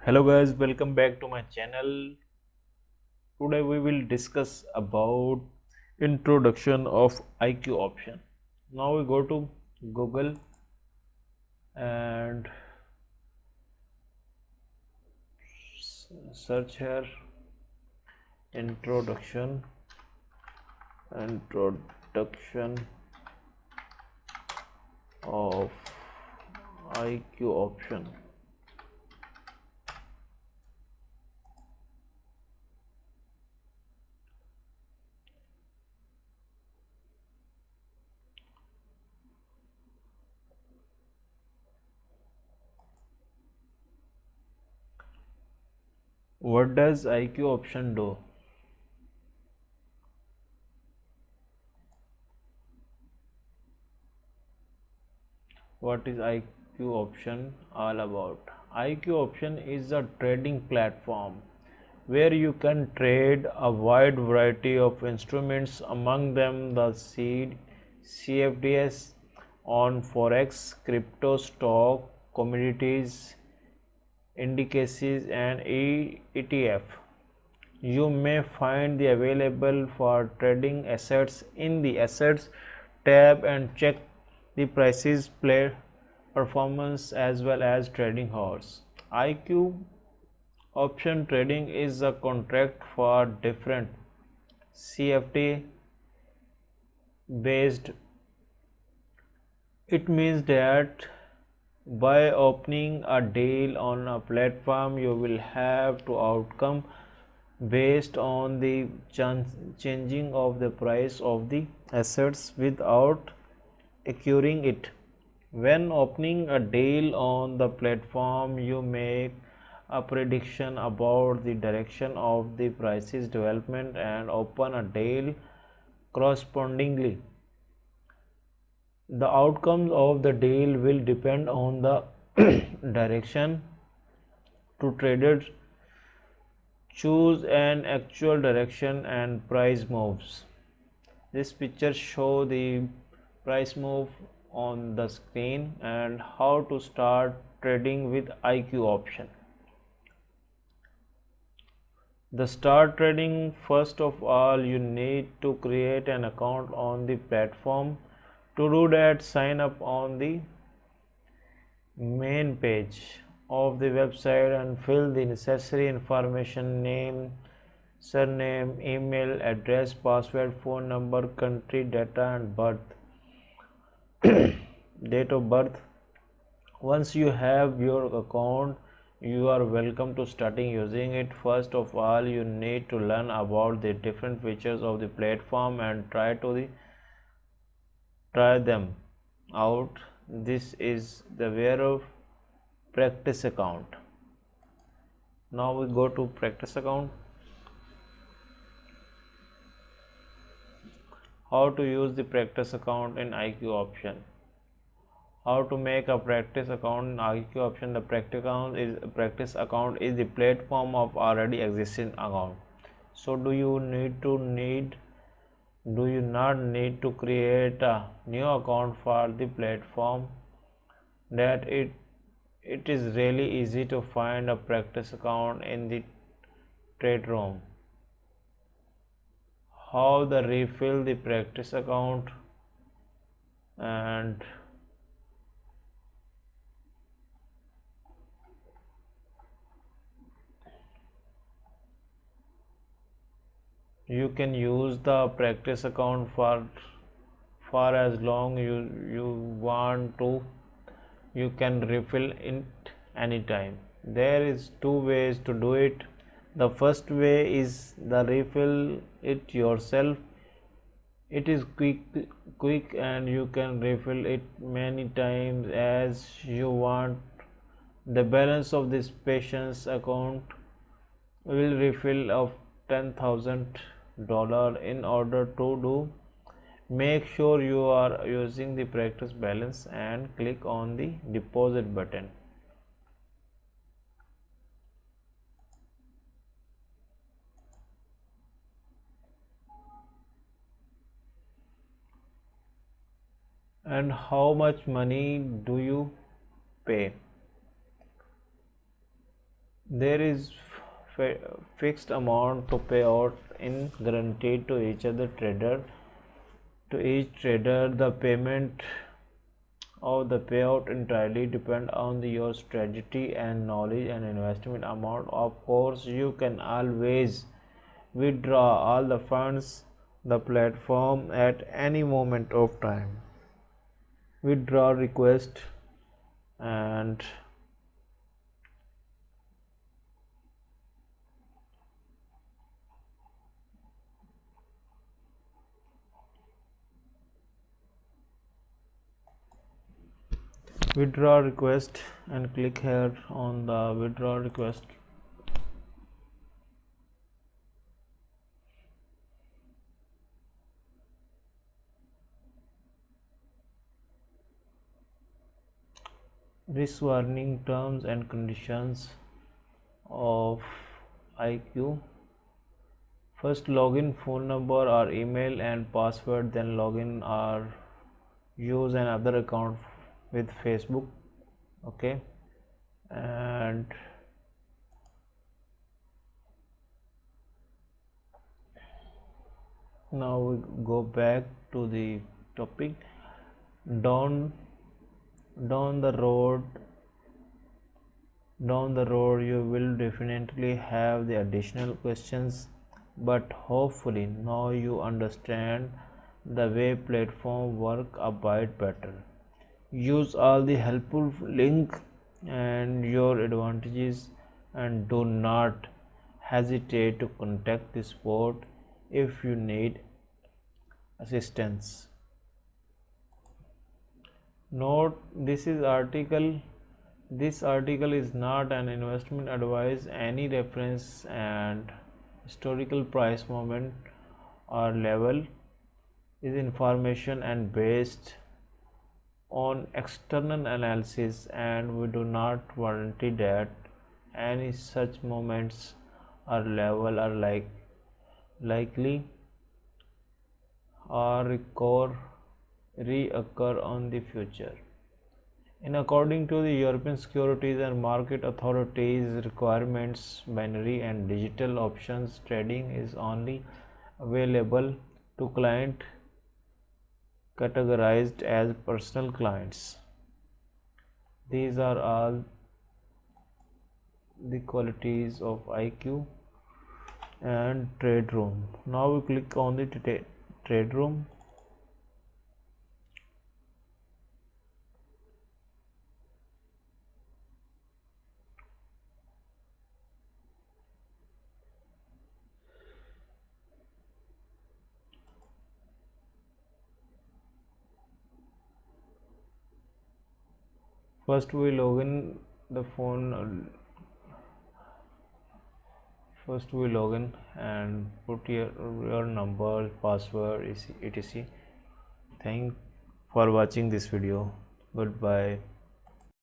Hello guys, welcome back to my channel. Today we will discuss about introduction of IQ option. Now we go to Google and search here introduction introduction of IQ option. What does IQ option do? What is IQ option all about? IQ option is a trading platform where you can trade a wide variety of instruments, among them the seed CFDs on forex, crypto, stock, commodities, indices, and ETF. You may find the available for trading assets in the assets tab and check the prices, play performance as well as trading hours. IQ option trading is a contract for different CFD based. It means that by opening a deal on a platform you will have to outcome based on the changing of the price of the assets without acquiring it. When opening a deal on the platform, you make a prediction about the direction of the price's development and open a deal correspondingly. The outcome of the deal will depend on the direction to traders choose an actual direction and price moves. This picture show the price move on the screen and how to start trading with IQ option. The start trading, first of all you need to create an account on the platform. To do that, sign up on the main page of the website and fill the necessary information: name, surname, email address, password, phone number, country, data and birth date of birth. Once you have your account, you are welcome to starting using it. First of all, you need to learn about the different features of the platform and try them out. This is the where of practice account. Now we go to practice account. How to use the practice account in IQ option. How to make a practice account in IQ option. The practice account is the platform of already existing account. So do you not need to create a new account for the platform? That it is really easy to find a practice account in the trade room. How the refill the practice account, and you can use the practice account for as long you want to. You can refill it anytime. There is two ways to do it. The first way is the refill it yourself. It is quick and you can refill it many times as you want. The balance of this patient's account will refill of $10,000. In order to do, make sure you are using the practice balance and click on the deposit button. And how much money do you pay? There is fixed amount to pay out in guaranteed to each other trader. To each trader, the payment of the payout entirely depend on your strategy and knowledge and investment amount. Of course, you can always withdraw all the funds the platform at any moment of time. Withdraw request and withdraw request and click here on the withdraw request. Risk warning, terms and conditions of IQ. First, login phone number or email and password, then login or use another account with Facebook. Okay, and now we go back to the topic. Down down the road you will definitely have the additional questions, but hopefully now you understand the way platform work a bit better. Use all the helpful link and your advantages, and do not hesitate to contact the support if you need assistance. Note, this article is not an investment advice. Any reference and historical price movement or level is information and based on external analysis, and we do not guarantee that any such moments or level are likely or reoccur on the future. In according to the European Securities and Market Authority's requirements, binary and digital options trading is only available to clients categorized as personal clients. These are all the qualities of IQ and trade room. Now we click on the trade room. First we log in the phone. First we log in and put your number, password, etc. Thank for watching this video. Goodbye.